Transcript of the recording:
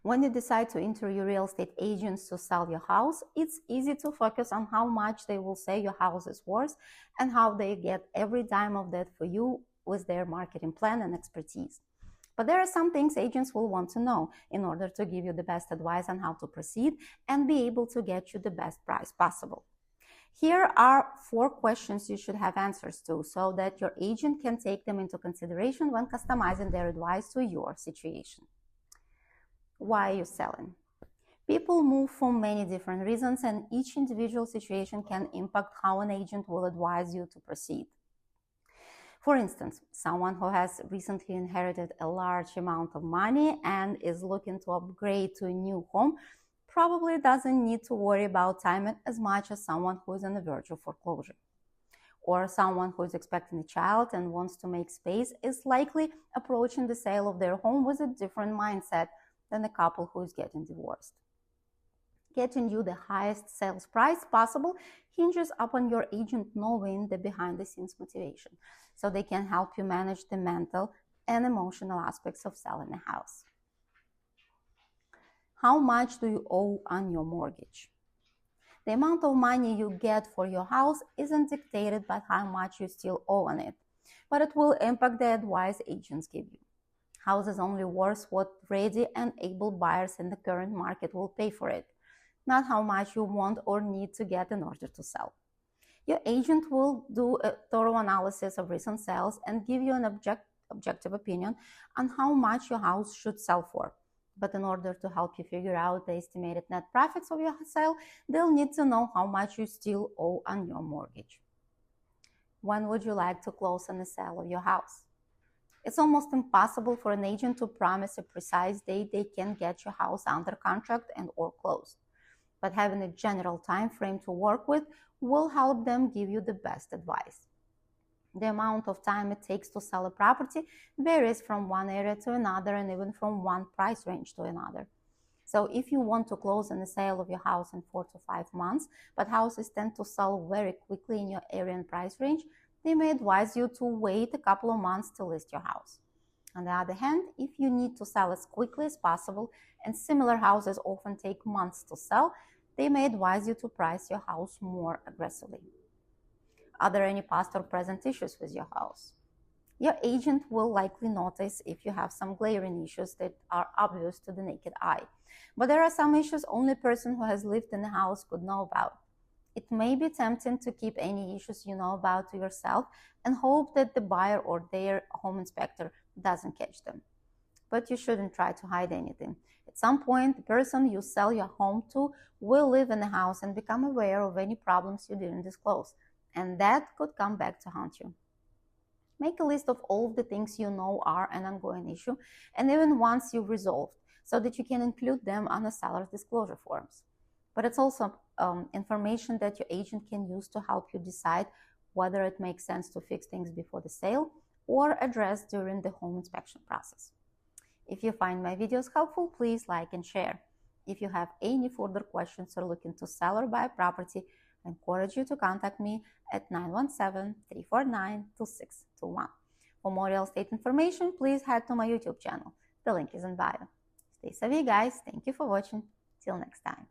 When you decide to interview real estate agents to sell your house, it's easy to focus on how much they will say your house is worth and how they get every dime of that for you with their marketing plan and expertise. But there are some things agents will want to know in order to give you the best advice on how to proceed and be able to get you the best price possible. Here are 4 questions you should have answers to so that your agent can take them into consideration when customizing their advice to your situation. Why are you selling? People move for many different reasons, and each individual situation can impact how an agent will advise you to proceed. For instance, someone who has recently inherited a large amount of money and is looking to upgrade to a new home probably doesn't need to worry about timing as much as someone who is on the verge of foreclosure. Or someone who is expecting a child and wants to make space is likely approaching the sale of their home with a different mindset than a couple who is getting divorced. Getting you the highest sales price possible hinges upon your agent knowing the behind-the-scenes motivation, so they can help you manage the mental and emotional aspects of selling a house. How much do you owe on your mortgage? The amount of money you get for your house isn't dictated by how much you still owe on it, but it will impact the advice agents give you. House is only worth what ready and able buyers in the current market will pay for it, not how much you want or need to get in order to sell. Your agent will do a thorough analysis of recent sales and give you an objective opinion on how much your house should sell for. But in order to help you figure out the estimated net profits of your sale, they'll need to know how much you still owe on your mortgage. When would you like to close on the sale of your house? It's almost impossible for an agent to promise a precise date they can get your house under contract and or closed. But having a general time frame to work with will help them give you the best advice. The amount of time it takes to sell a property varies from one area to another and even from one price range to another. So if you want to close on the sale of your house in 4 to 5 months, but houses tend to sell very quickly in your area and price range, they may advise you to wait a couple of months to list your house. On the other hand, if you need to sell as quickly as possible, and similar houses often take months to sell, they may advise you to price your house more aggressively. Are there any past or present issues with your house? Your agent will likely notice if you have some glaring issues that are obvious to the naked eye. But there are some issues only a person who has lived in the house could know about. It may be tempting to keep any issues you know about to yourself and hope that the buyer or their home inspector doesn't catch them. But you shouldn't try to hide anything. At some point, the person you sell your home to will live in the house and become aware of any problems you didn't disclose, and that could come back to haunt you. Make a list of all of the things you know are an ongoing issue, and even ones you've resolved, so that you can include them on the seller's disclosure forms. But it's also information that your agent can use to help you decide whether it makes sense to fix things before the sale or address during the home inspection process. If you find my videos helpful, please like and share. If you have any further questions or looking to sell or buy property, I encourage you to contact me at 917-349-2621. For more real estate information, please head to my YouTube channel. The link is in bio. Stay savvy, guys. Thank you for watching. Till next time.